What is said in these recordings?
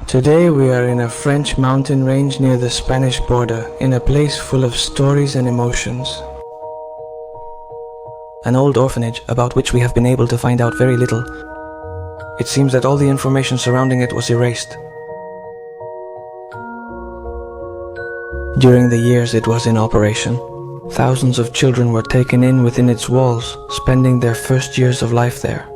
Today we are in a French mountain range near the Spanish border, in a place full of stories and emotions. An old orphanage about which we have been able to find out very little. It seems that all the information surrounding it was erased. During the years it was in operation, thousands of children were taken in within its walls, spending their first years of life there.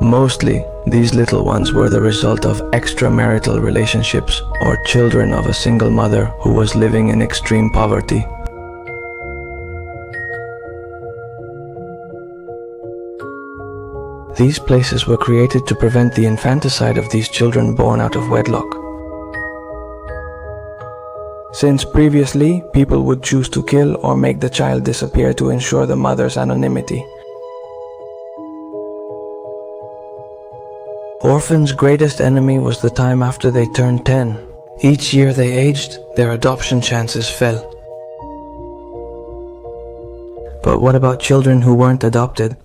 Mostly, these little ones were the result of extramarital relationships or children of a single mother who was living in extreme poverty. These places were created to prevent the infanticide of these children born out of wedlock. Since previously, people would choose to kill or make the child disappear to ensure the mother's anonymity. Orphans' greatest enemy was the time after they turned 10. Each year they aged, their adoption chances fell. But what about children who weren't adopted?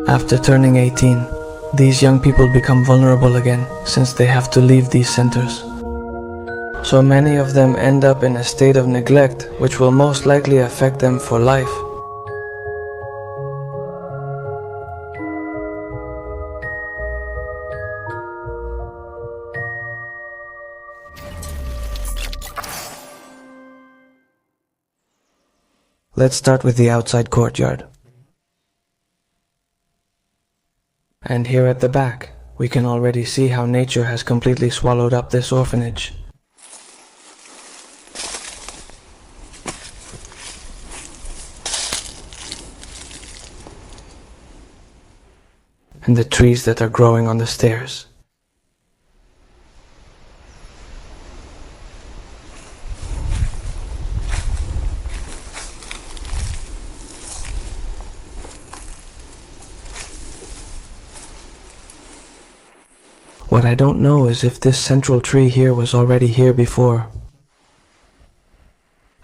After turning 18, these young people become vulnerable again, since they have to leave these centers. So many of them end up in a state of neglect, which will most likely affect them for life. Let's start with the outside courtyard. And here at the back, we can already see how nature has completely swallowed up this orphanage. And the trees that are growing on the stairs. What I don't know is if this central tree here was already here before.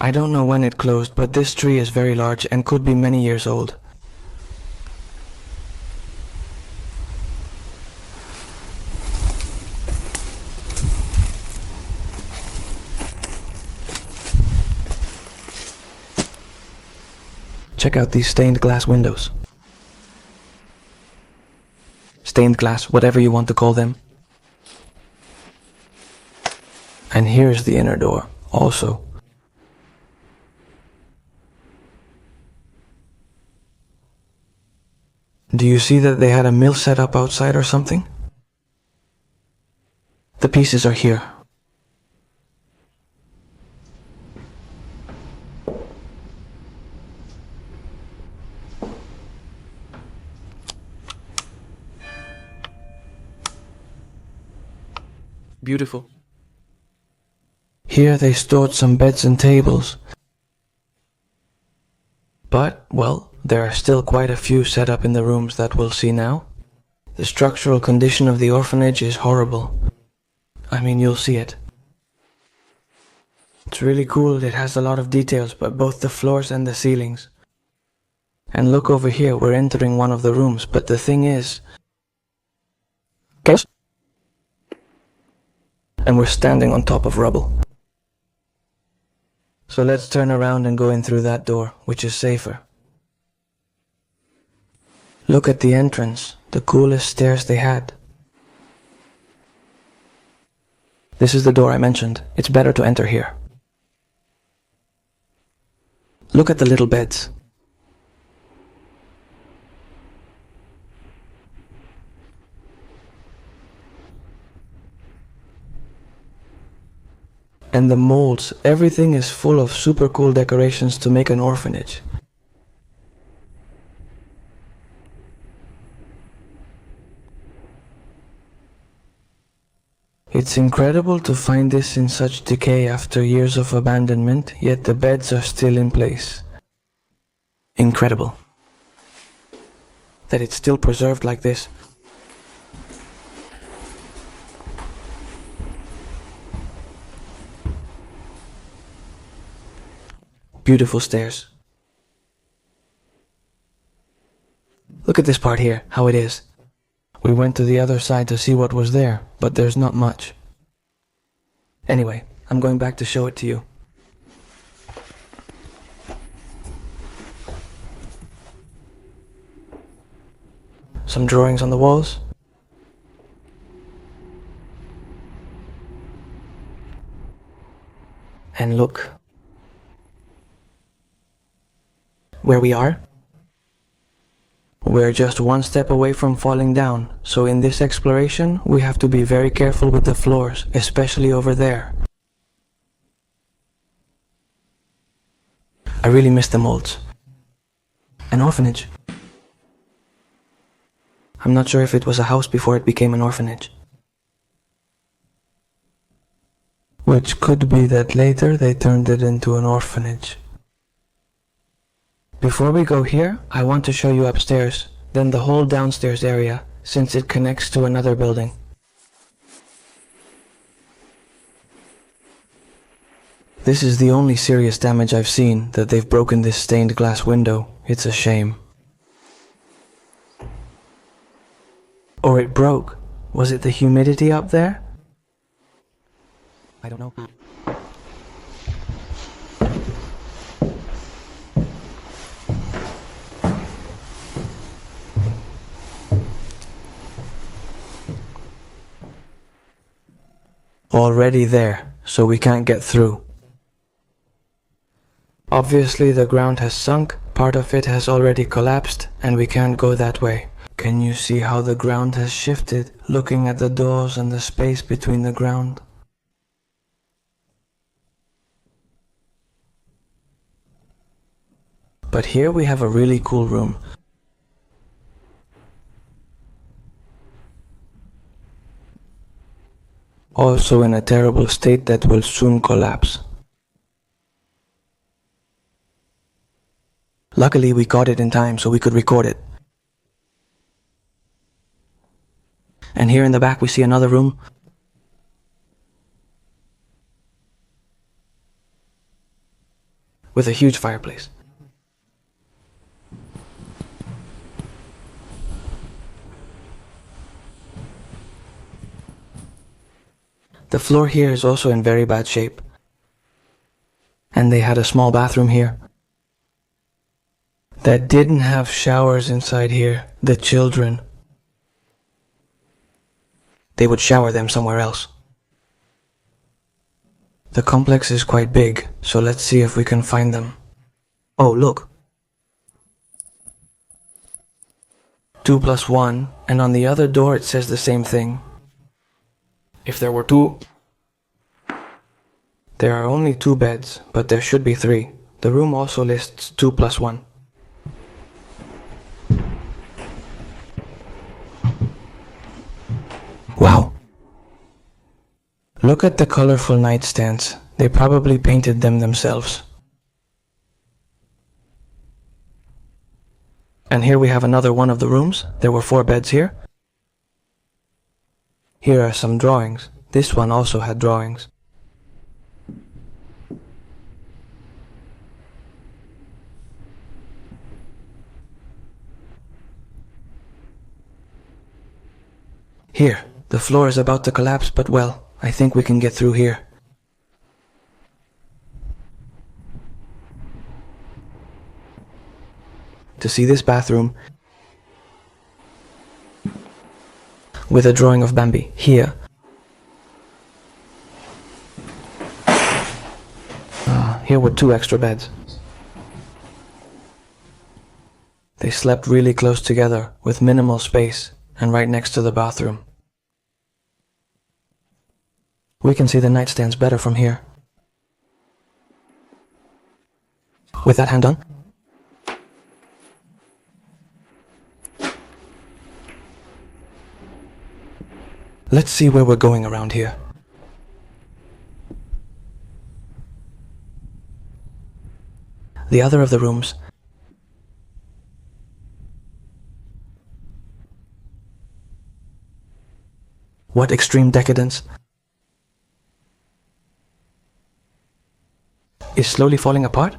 I don't know when it closed, but this tree is very large and could be many years old. Check out these stained glass windows. Stained glass, whatever you want to call them. And here's the inner door, also. Do you see that they had a mill set up outside or something? The pieces are here. Beautiful. Here they stored some beds and tables. But, well, there are still quite a few set up in the rooms that we'll see now. The structural condition of the orphanage is horrible. I mean, you'll see it. It's really cool, it has a lot of details, but both the floors and the ceilings. And look over here, we're entering one of the rooms, but the thing is... Guess? And we're standing on top of rubble. So let's turn around and go in through that door, which is safer. Look at the entrance, the coolest stairs they had. This is the door I mentioned. It's better to enter here. Look at the little beds. And the molds, everything is full of super cool decorations to make an orphanage. It's incredible to find this in such decay after years of abandonment, yet the beds are still in place. Incredible. That it's still preserved like this. Beautiful stairs. Look at this part here, how it is. We went to the other side to see what was there, but there's not much. Anyway, I'm going back to show it to you. Some drawings on the walls. And look where we are. We're just one step away from falling down, so in this exploration we have to be very careful with the floors, especially over there. I really miss the molds. An orphanage. I'm not sure if it was a house before it became an orphanage. Which could be that later they turned it into an orphanage. Before we go here, I want to show you upstairs, then the whole downstairs area, since it connects to another building. This is the only serious damage I've seen, that they've broken this stained glass window. It's a shame. Or it broke. Was it the humidity up there? I don't know. Already there, so we can't get through. Obviously the ground has sunk, part of it has already collapsed, and we can't go that way. Can you see how the ground has shifted, looking at the doors and the space between the ground? But here we have a really cool room. Also in a terrible state that will soon collapse. Luckily we caught it in time so we could record it. And here in the back we see another room. With a huge fireplace. The floor here is also in very bad shape. And they had a small bathroom here that didn't have showers inside here. The children, they would shower them somewhere else. The complex is quite big, so let's see if we can find them. Oh, look. 2+1, and on the other door it says the same thing. If there were two. There are only 2 beds, but there should be 3. The room also lists 2+1. Wow. Look at the colorful nightstands. They probably painted them themselves. And here we have another one of the rooms. There were 4 beds here. Here are some drawings. This one also had drawings. Here, the floor is about to collapse, but well, I think we can get through here. To see this bathroom, with a drawing of Bambi here. Here were 2 extra beds. They slept really close together with minimal space and right next to the bathroom. We can see the nightstands better from here. With that hand done, let's see where we're going around here. The other of the rooms. What extreme decadence. Is slowly falling apart?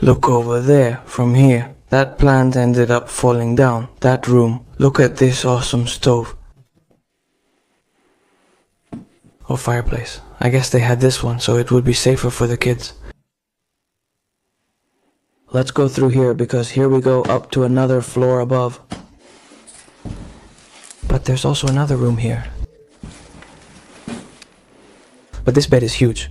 Look over there, from here. That plant ended up falling down. That room. Look at this awesome stove. Or fireplace. I guess they had this one, so it would be safer for the kids. Let's go through here, because here we go up to another floor above. But there's also another room here. But this bed is huge.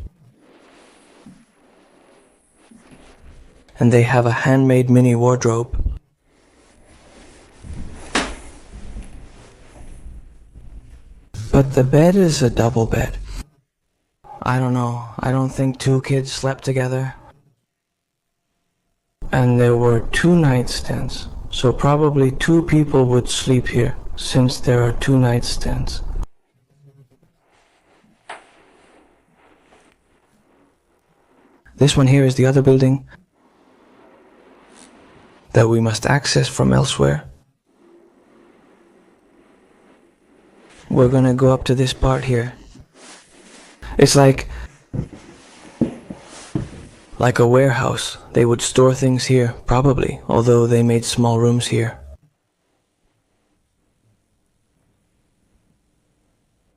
And they have a handmade mini wardrobe. But the bed is a double bed. I don't know. I don't think two kids slept together. And there were 2 nightstands. So probably 2 people would sleep here, since there are 2 nightstands. This one here is the other building that we must access from elsewhere. We're gonna go up to this part here. It's like a warehouse. They would store things here, probably, although they made small rooms here.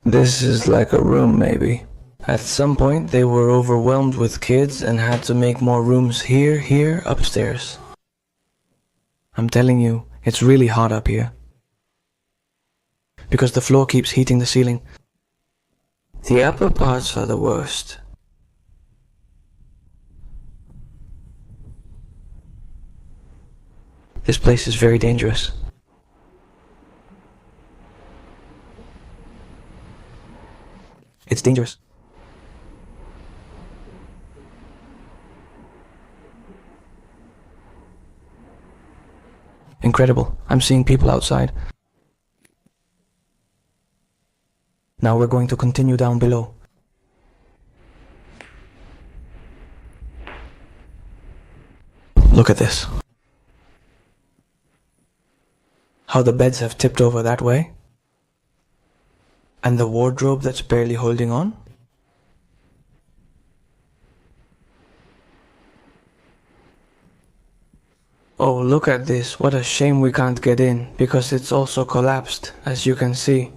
This is like a room, maybe. At some point, they were overwhelmed with kids and had to make more rooms here, upstairs. I'm telling you, it's really hot up here. Because the floor keeps heating the ceiling. The upper parts are the worst. This place is very dangerous. It's dangerous. Incredible. I'm seeing people outside. Now we're going to continue down below. Look at this. How the beds have tipped over that way. And the wardrobe that's barely holding on. Oh, look at this. What a shame we can't get in, because it's also collapsed, as you can see.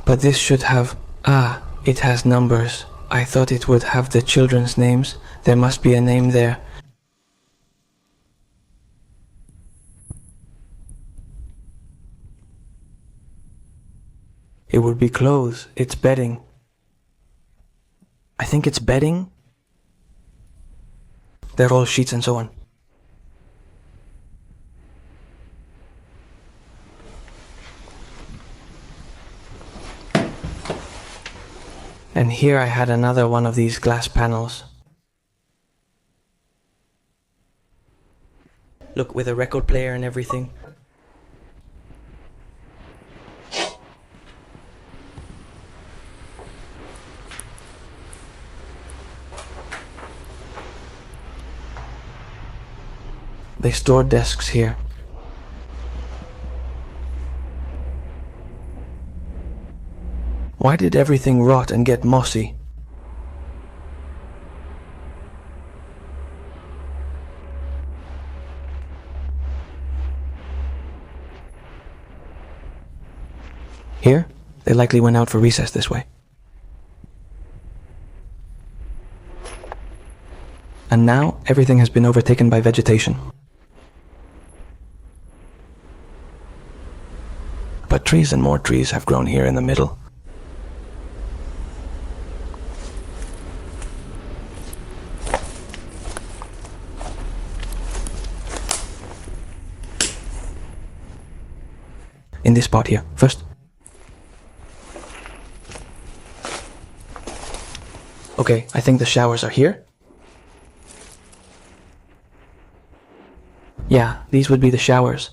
But this should have... Ah, it has numbers. I thought it would have the children's names. There must be a name there. It would be clothes. It's bedding. I think it's bedding. They're all sheets and so on. And here I had another one of these glass panels. Look, with a record player and everything. They stored desks here. Why did everything rot and get mossy? Here, they likely went out for recess this way. And now, everything has been overtaken by vegetation. But trees and more trees have grown here in the middle. In this spot here, first. Okay, I think the showers are here. Yeah, these would be the showers.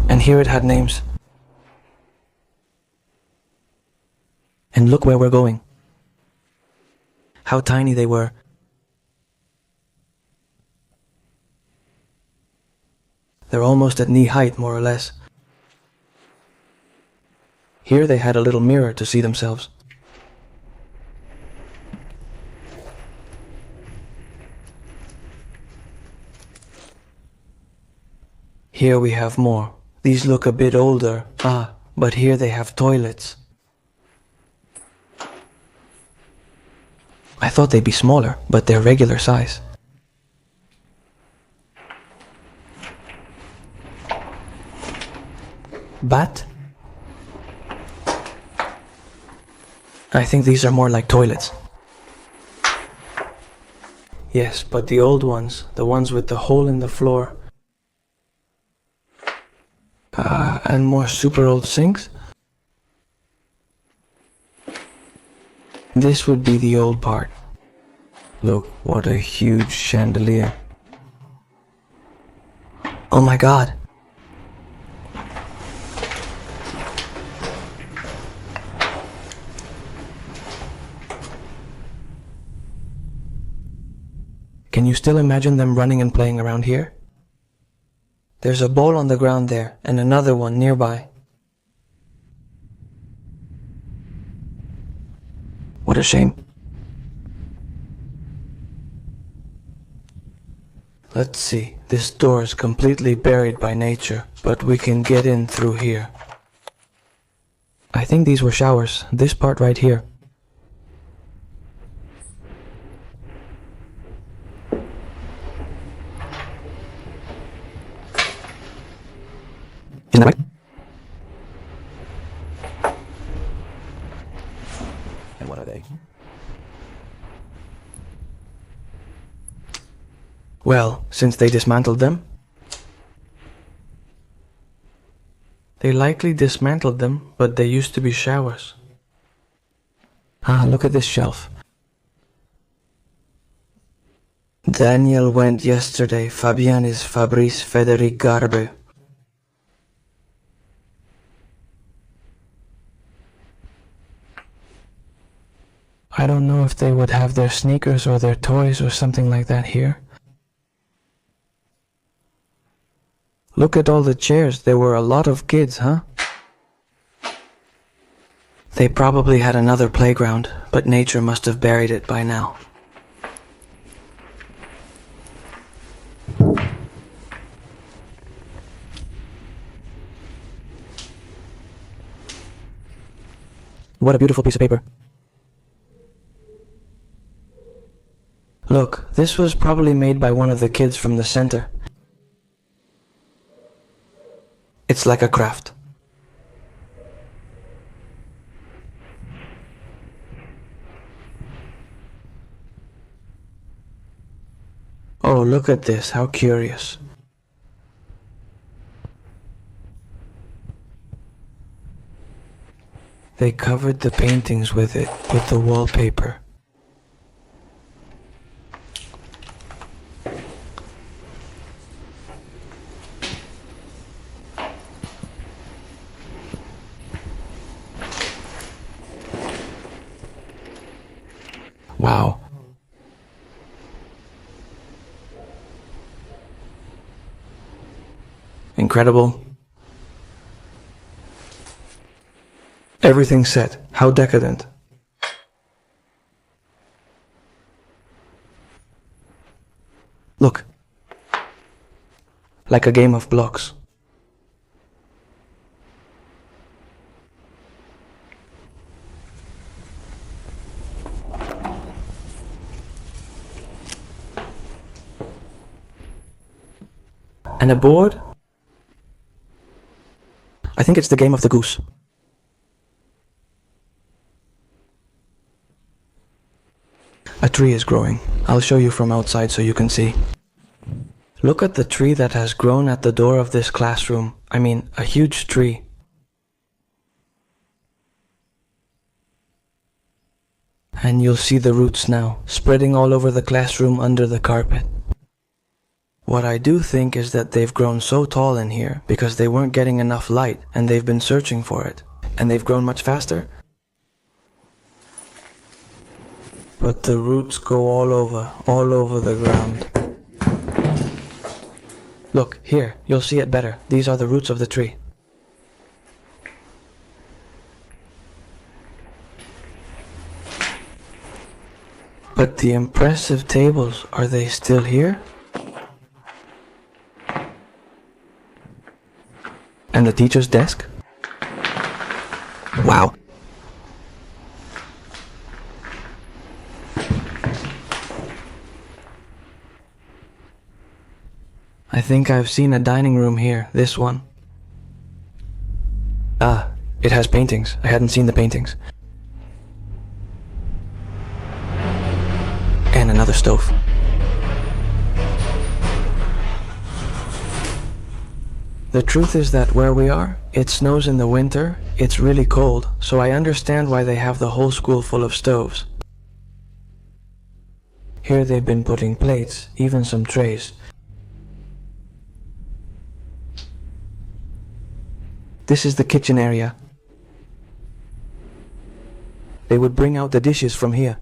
And here it had names. And look where we're going. How tiny they were. They're almost at knee height, more or less. Here they had a little mirror to see themselves. Here we have more. These look a bit older. But here they have toilets. I thought they'd be smaller, but they're regular size. Bat? I think these are more like toilets. Yes, but the old ones, the ones with the hole in the floor, and more super old sinks? This would be the old part. Look, what a huge chandelier. Oh my god. Can you still imagine them running and playing around here? There's a ball on the ground there, and another one nearby. What a shame. Let's see, this door is completely buried by nature, but we can get in through here. I think these were showers, this part right here. Isn't that right? And what are they? Well, since they dismantled them, they likely dismantled them, but they used to be showers. Look at this shelf. Daniel went yesterday, Fabian is Fabrice Frederic Garbe. I don't know if they would have their sneakers or their toys or something like that here. Look at all the chairs. There were a lot of kids, huh? They probably had another playground, but nature must have buried it by now. What a beautiful piece of paper. Look, this was probably made by one of the kids from the center. It's like a craft. Oh, look at this, how curious. They covered the paintings with it, with the wallpaper. Wow. Incredible. Everything set. How decadent. Look. Like a game of blocks. And a board? I think it's the game of the goose. A tree is growing. I'll show you from outside so you can see. Look at the tree that has grown at the door of this classroom. I mean, a huge tree. And you'll see the roots now, spreading all over the classroom under the carpet. What I do think is that they've grown so tall in here because they weren't getting enough light and they've been searching for it. And they've grown much faster. But the roots go all over the ground. Look, here, you'll see it better. These are the roots of the tree. But the impressive tables, are they still here? And the teacher's desk? Wow. I think I've seen a dining room here, this one. Ah, it has paintings. I hadn't seen the paintings. And another stove. The truth is that where we are, it snows in the winter, it's really cold, so I understand why they have the whole school full of stoves. Here they've been putting plates, even some trays. This is the kitchen area. They would bring out the dishes from here.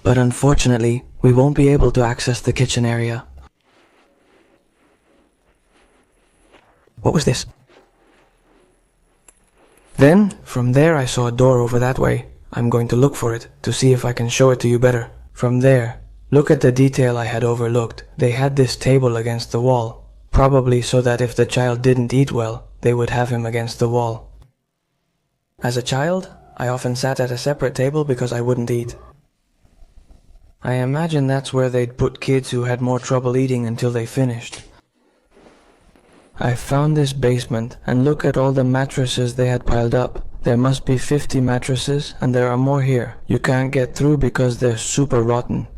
But unfortunately, we won't be able to access the kitchen area. What was this? Then, from there I saw a door over that way. I'm going to look for it, to see if I can show it to you better. From there, look at the detail I had overlooked. They had this table against the wall. Probably so that if the child didn't eat well, they would have him against the wall. As a child, I often sat at a separate table because I wouldn't eat. I imagine that's where they'd put kids who had more trouble eating until they finished. I found this basement, and look at all the mattresses they had piled up. There must be 50 mattresses, and there are more here. You can't get through because they're super rotten.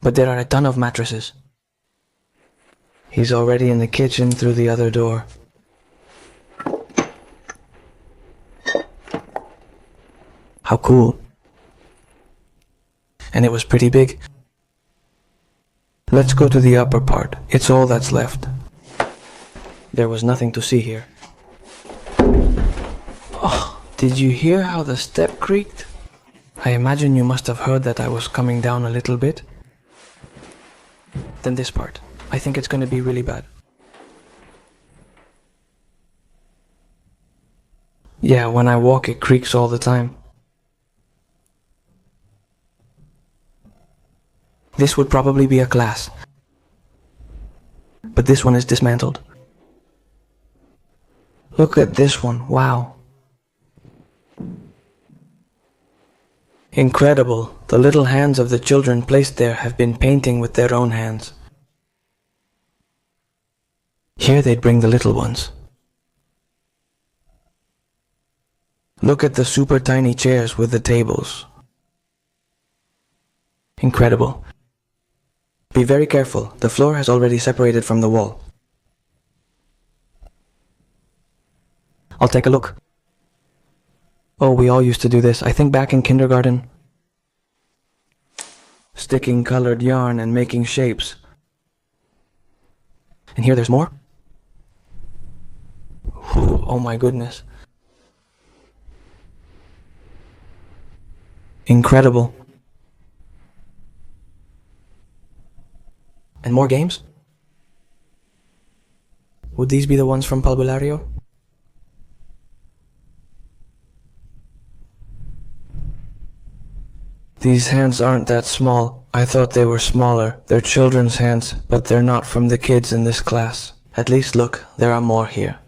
But there are a ton of mattresses. He's already in the kitchen through the other door. How cool. And it was pretty big. Let's go to the upper part. It's all that's left. There was nothing to see here. Oh, did you hear how the step creaked? I imagine you must have heard that I was coming down a little bit. Then this part. I think it's going to be really bad. Yeah, when I walk it creaks all the time. This would probably be a class. But this one is dismantled. Look at this one, wow. Incredible, the little hands of the children placed there have been painting with their own hands. Here they'd bring the little ones. Look at the super tiny chairs with the tables. Incredible. Be very careful, the floor has already separated from the wall. I'll take a look. Oh, we all used to do this, I think back in kindergarten. Sticking colored yarn and making shapes. And here there's more. Ooh, oh my goodness. Incredible. And more games? Would these be the ones from Palbulario? These hands aren't that small. I thought they were smaller. They're children's hands, but they're not from the kids in this class. At least look, there are more here.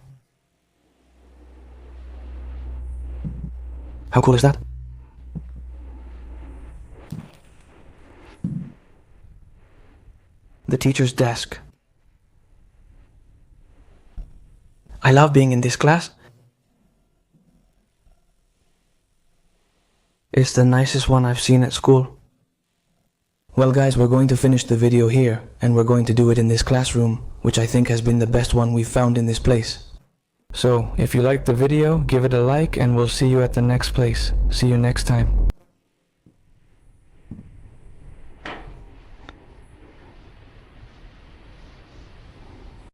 How cool is that? The teacher's desk. I love being in this class. It's the nicest one I've seen at school. Well guys, we're going to finish the video here, and we're going to do it in this classroom, which I think has been the best one we've found in this place. So, if you liked the video, give it a like and we'll see you at the next place. See you next time.